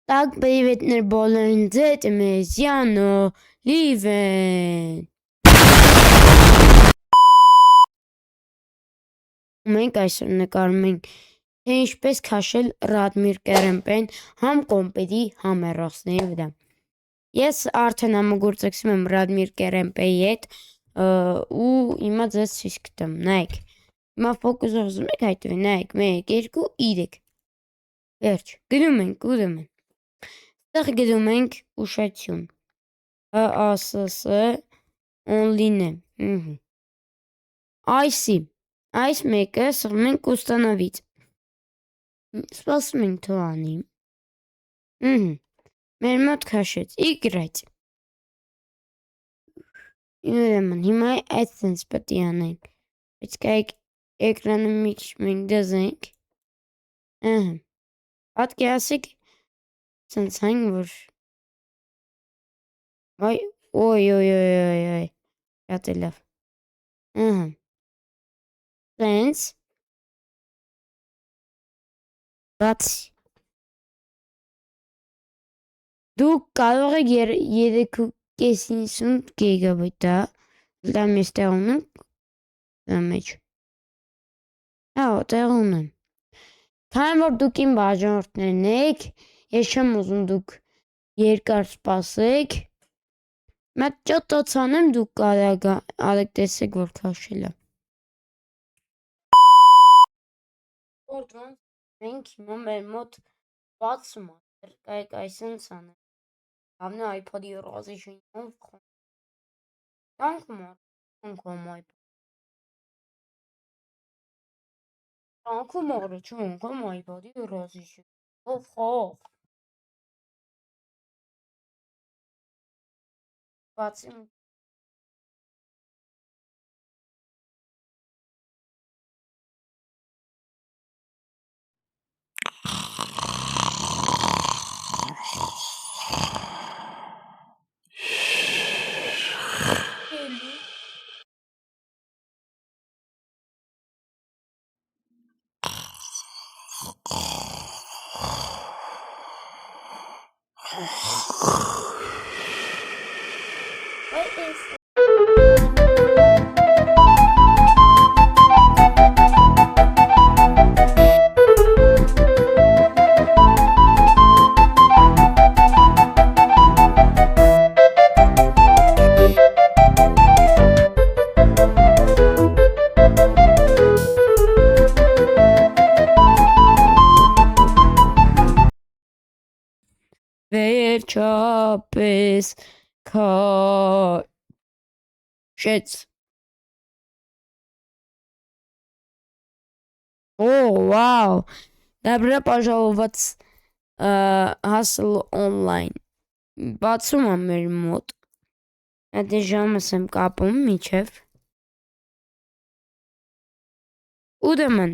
Так, приветներ բոլորին, ձեզ մեզ Յանո Լիվեն։ Մենք այսօր նկարում ենք, թե ինչպես քաշել Ռադմիր Կերեմպեն համ կոմպետի, համ հեռախոսների վրա։ Ես արդեն համագործակցում եմ Ռադմիր Կերեմպեի հետ ու հիմա ձեզ ցույց կտամ, նայեք։ Հիմա ֆոկուսը ուզում եք հայտնվել, նայեք, 1, 2, 3։ Վերջ, գնում ենք, ուզում ենք։ Այստեղ գրում ենք ուշադրություն, ՀԱՍՍ օնլին է, այս մեկը սղում ենք ուստանավից, սպասում ենք թողանի, մեր մոտ քաշեց, իգրայց, հիմա այդտենց պետք է անենք, բայց կայք էկրանը մի քիչ մենք դզենք, պատկի ասեք, սենց հայն, որ օյ, շատ է լավ, սենց, բացի, դուք կարող եք 3.50 գիգաբայթ, դա մեզ տեղ ունենք, դա մեջ, տեղ ունեմ, քան որ դուք իմ բաժանորդներն եք, ես չեմ ուզում դուք երկար սպասեք, մեկ ճոտ անեմ դուք արեք տեսեք, որ քաշել է։ Մենք հիմա մեր մոտ բացում կայք այսենց անեմ, հավնը iPod-ի ռազիշնյով խոն, տանքում iPod, տանքում արը չոնքում iPod-ի ռազիշնյով խող, բացում վերջապես քաշեց, վաու, добро пожаловать Hustle Online, բացում է մեր մոտ, այդ ժամս եմ կապում միչև, ուդման,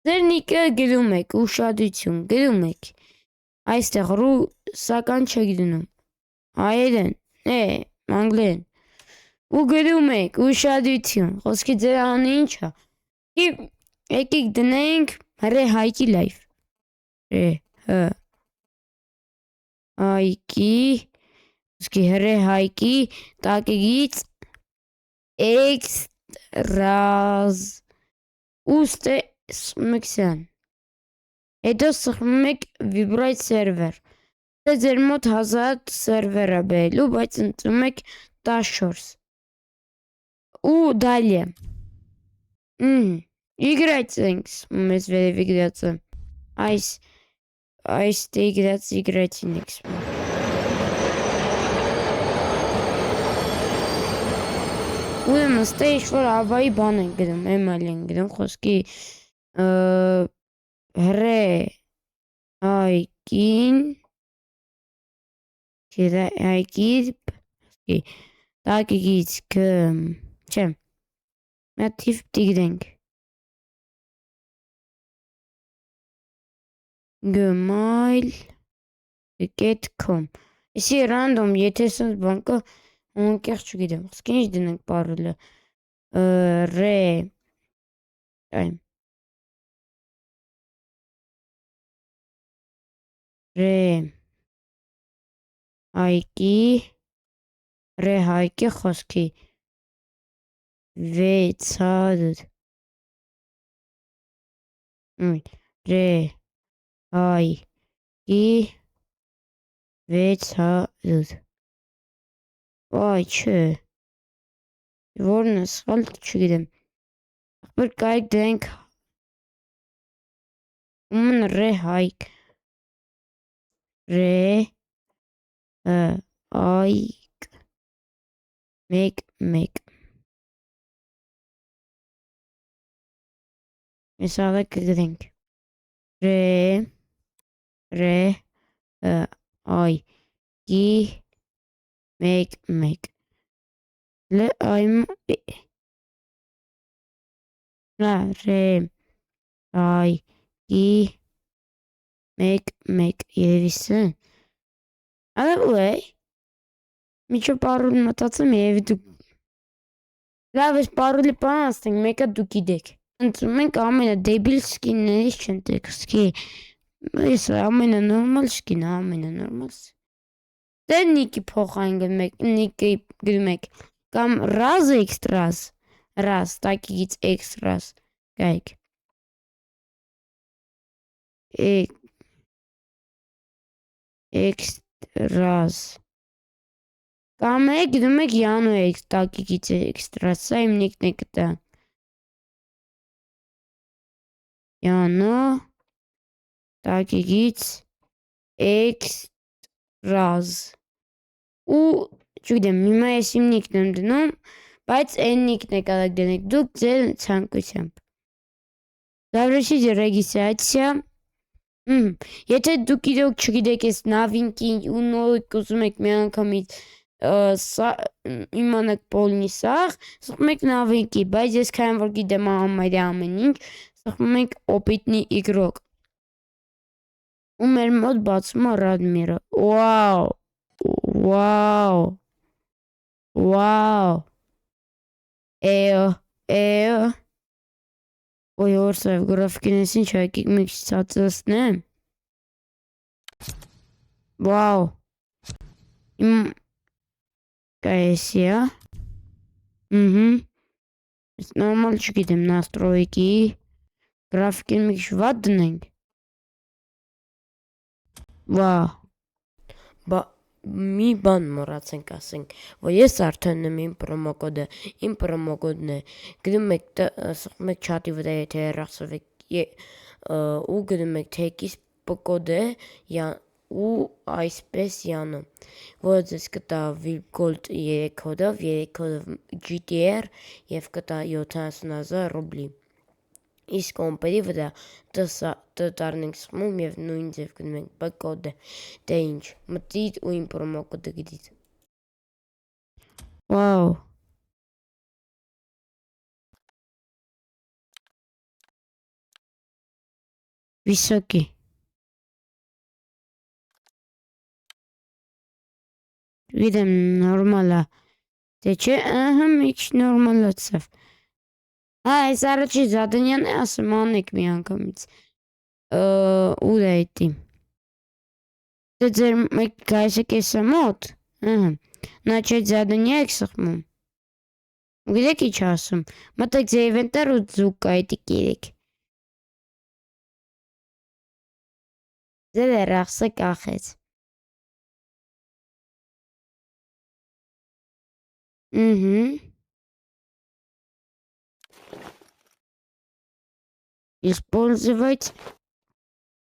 ձեր նիկը գրում եք, ուշադրություն, գրում եք, այստեղ ռուսական չեք դնում, հայերեն, անգլերեն, ու գրում եք, ուշադրություն, խոսքի ձեր անունը ինչ է, եկեք դնենք հրե հայկի լայվ, հրե հայկի, տակեգից, էքստրազ, ուստե սմիքսյան, հետո սխմում եք վիբրայտ սերվեր, դե ձեր մոտ 1000 սերվեր է բերելու, բայց ընտրում եք 14, ու դալի է, իգրայց ենք մեզ վերևի գրածը, այս դե գրած իգրայցին եք սմում, ու եմ ստե ինչ-որ ավայի բան են գրում, էմալ են գրում, խոսքի հրե հայկին, տակեգից չեմ, մատիվ տիգրենք, gmail.com, եսի ռանդոմ, եթե սենց բանկը ունկեղ չգիտեմ, սկի ինչ դնենք պարոլը, Հայկի հայկի խոսքի 600 հայկի 600 Վայ չէ որն է սխալ չգիտեմ ախպեր կարիք դենք ումն հայկ այկ մեկ Ես աղեք կգդենք այկի մեկ այմ այկի մեկ երևիսը Ալը ու է միջը պարուլ մտածում երևի դուք լավ ես պարուլի պան ասնենք մեկը դուք գիտեք ընծում ենք ամենը դեբիլ սկիններից չեն տեքստի ես ամենը նորմալ սկին ամենը նորմալ դե նիկի փոխային նիկի գնում եք կամ ռազ էքստրազ ռազ տակիգից էքստրազ կայք էքստրազ կամ է գնում եք յանու տակիգից էքստրազ սա իմ նիկն է կտա յանու տակիգից էքստրազ ու չգիտեմ հիմա ես իմ նիկն եմ դնում բայց այն նիկն է կարակ դնեք դուք ձեր ցանկությամբ Završit registracja Եթե դուք իրոք չգիտեք ես նավինքի ու նորիկ ուզում եք մի անգամից իմանաք պոլնի սաղ սխում եք նավինքի բայց ես քան որ գիտեմ ամեն ինչ սխում եք օպիտնի իգրոկ ու մեր մոտ բացում է Ռադմիրը Վաու Ոյ որսավ գրաֆիկինես ինչ հայկիկ մի քիչ ցածրացնեմ Վաու Իմ կայեսի Ես նորմալ չգիտեմ նաստրոյքի գրաֆիկին մի քիչ վատ դնենք Վա մի բան մոռացենք ասենք, որ ես արդեն եմ իմ պրոմոկոդն է, գնում եք սխում եք չատի վրա եթե հեռախսով եք ու գնում եք թեկիս պկոդ է ու այսպես յանը, որ ձեզ կտա վիլգոլդ 3 կոդով GTR և կտա 70,000 ռուբլի, իսկ կոմպերի վրա տարն ենք սխմում և նույն ձև գնում ենք պկոդ է, դե ինչ, մտիր ու իմ պրոմոկոդը գիտից Վաու Վիսոկի Գիտեմ նորմալ է Դե չէ միչ նորմալացավ այս առաջի Զադանյան է ասում անեք մի անգամից ուր է էտի Դե ձեր մեկ գայսեք եսը մոտ նա չէ Զադանյա եք սխմում Գիտեք ինչ ասում մտեք ձեր իվենտար ու ձուկ այդի կերեք Ձեր երախսը կախեց Использовать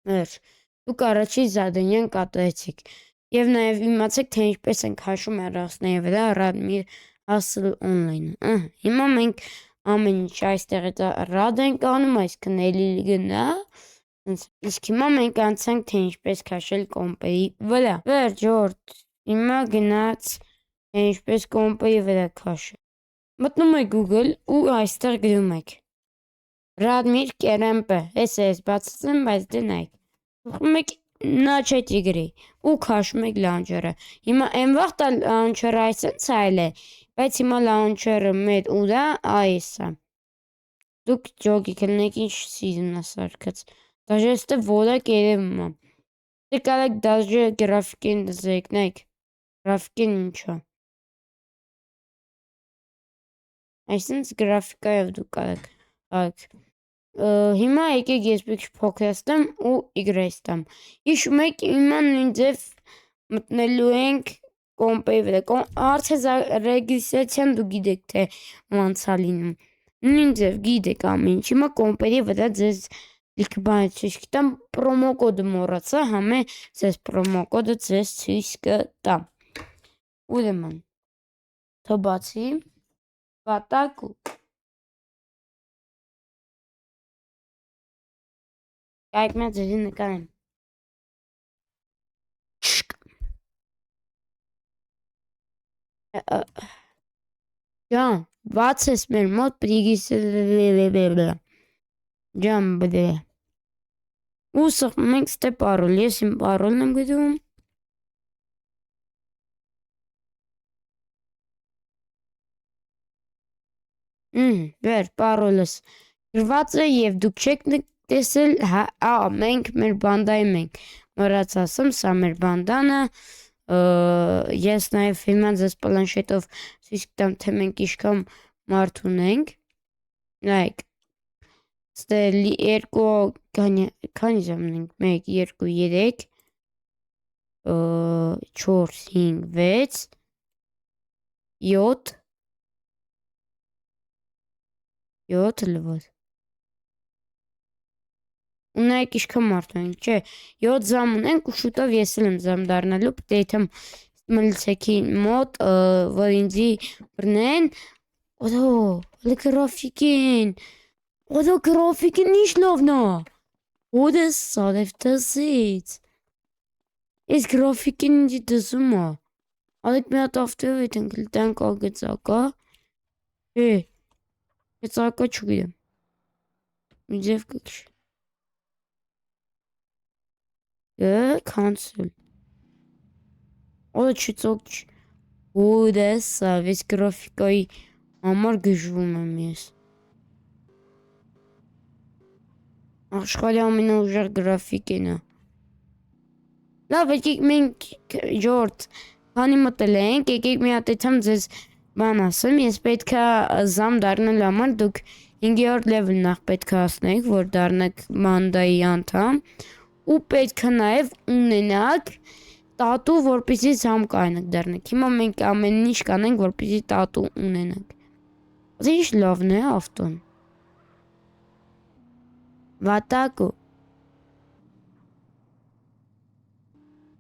Դուք առաջի Զադանյան կատարեցիք և նաև իմացեք թե ինչպես ենք հաշում հեռախոսների վրա Radmir Hustle Online Հիմա մենք ամեն ինչ այստեղից ռադ ենք անում այսքան էլի գնա իսկ հիմա մենք անցանք թե ինչպես քաշել կոմպերի վրա Վերջորդ հիմա գնաց թե ինչպես կոմպերի վրա քաշել Մտնում եք Google ու այստեղ գրում եք Radmir կերեմպը ես բացացնեմ բայց դե նայեք Սխում եք նա չէ տիգրի ու քաշում եք լանչերը Հիմա են վաղտ լանչերը այսենց այլ է բայց հիմա լանչերը մեր ուրա այս է Դուք ջոգի կլնեք ինչ սիզմնա սարկած Դաժե ստե որակ երևում է Դե կարակ դաժե գրաֆիկին դզեքնեք Գրաֆիկին ինչ է։ Այսինքն գրաֆիկայով դուք կարաք։ Հիմա եկեք ես մի քիչ փոքրացնեմ ու իգրայստամ։ Հիշում եք հիմա նույն ձև մտնելու ենք կոմպեի վրա։ Արդեն ռեգիստրացիան դու գիտեք թե ոնց է լինում։ Նույն ձև գիտեք ամեն ինչ։ Հիմա կոմպերի վրա ձեզ լիքը բան ցույց կտամ, պրոմո կոդը մոռացա, համե ձեզ պրոմո կոդը ձեզ ցույց կտամ։ Ուրեմն թոբացի վատակու Կայք մա ձեզի նկանեմ։ Ջան, բացես մեր մոտ Ջան, բդե։ Ու սխմում ենք ստե պարոլ, ես իմ պարոլն եմ գտում։ Վեր, պարոլս գրված է և դուք չեք տեսել, մենք մեր բանդայում ենք, մրաց ասում, սա մեր բանդանը, ես նաև հիմա ձեզ պլանշետով ցույց կտամ, թե մենք ինչքան մարդ ունենք, նայեք, ստե երկու, քանի ժամ ունենք, 1, 2, 3, 4, 5, 6, 7, 7 լվոտ։ Ունայք իշքան մարդ ունենք, չէ, 7 զամ ունենք ու շուտով ես էլ եմ զամ դառնալու, պետք է իթեմ մլցեքի մոտ, որ ինձի բրնեն, օդո գրաֆիկին ինչ լավն է, ոդես սարև դզից, ես գրաֆիկին ինձի դզում է, ալիք մի հատ ավտեով ետ ենք լտանք ագծակա, գծակա չգիրեմ, մի ձև կքշ, cancel. Չծոք ոդես այս գրաֆիկայի համար գժվում եմ ես։ Աշխարհի ամենաուժեղ գրաֆիկին է։ Լավ, եկեք մենք Ջորջ, քանի մտել ենք, եկեք մի հատ այդամ ձեզ բան ասեմ, ես պետքա զամ դառնալ համար դուք 5-րդ level նախ պետքա ասնեք, որ դառնաք բանդայի անդամ ու պետքա նաև ունենաք տատու, որպեսզի զամ կանեք դառնաք։ Հիմա մենք ամեն ինչ կանենք, որպեսզի տատու ունենանք։ Դա ինչ լավն է ավտոն։ Վատակու։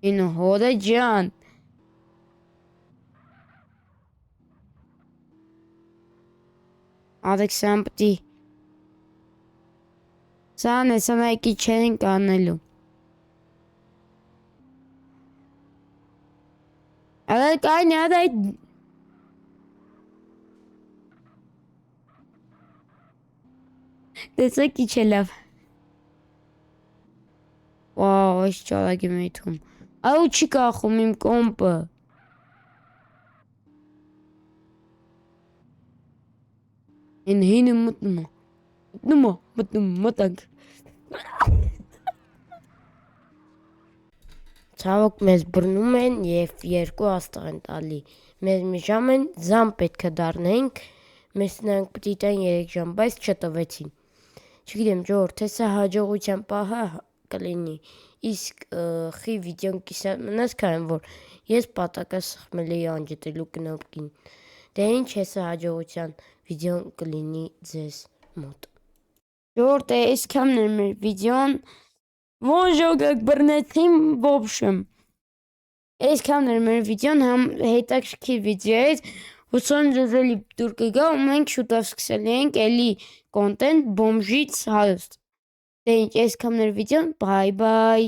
Ինո հոդը ջան։ Ալեքսան պտի։ Սան է, սան այկի չեն կանելու։ Ալեք այն յադ այդ տեսեք իչ է լավ։ Վաու, այս ճարակ եմ էթում։ Այու չի կախում իմ կոմպը։ Են հինը մտանք։ Ցավոք մեզ բռնում են և 2 աստղ են տալի, մեզ մի ժամ են զամ պետք է դառնենք, մեզ նրանք պտի տան 3 ժամ, բայց չտվեցին, չգիտեմ Ջորջ, թե սա հաջողության պահը կլինի, իսկ խի վիդեոն կիսատ մնաց քան որ ես պատակը սխմել էի անջտելու կնոպկին, դե ինչ հեսա հաջողության վիդեոն կլինի ձեզ մոտ։ Ջորջ, այսքանն էր մեր վիդեոն, Ոնժոգ բռնեցին ոբշեմ։ Այսքանն էր մեր վիդեոն, հետաքրքիր վիդեո էր, հուսով ձեզ էլի դուր կգա ու մենք շուտով սկսել ենք էլի կոնտենտ բոմժից հարուստ։ Դե ինչ, այսքանն էր վիդեոն, բայ բայ։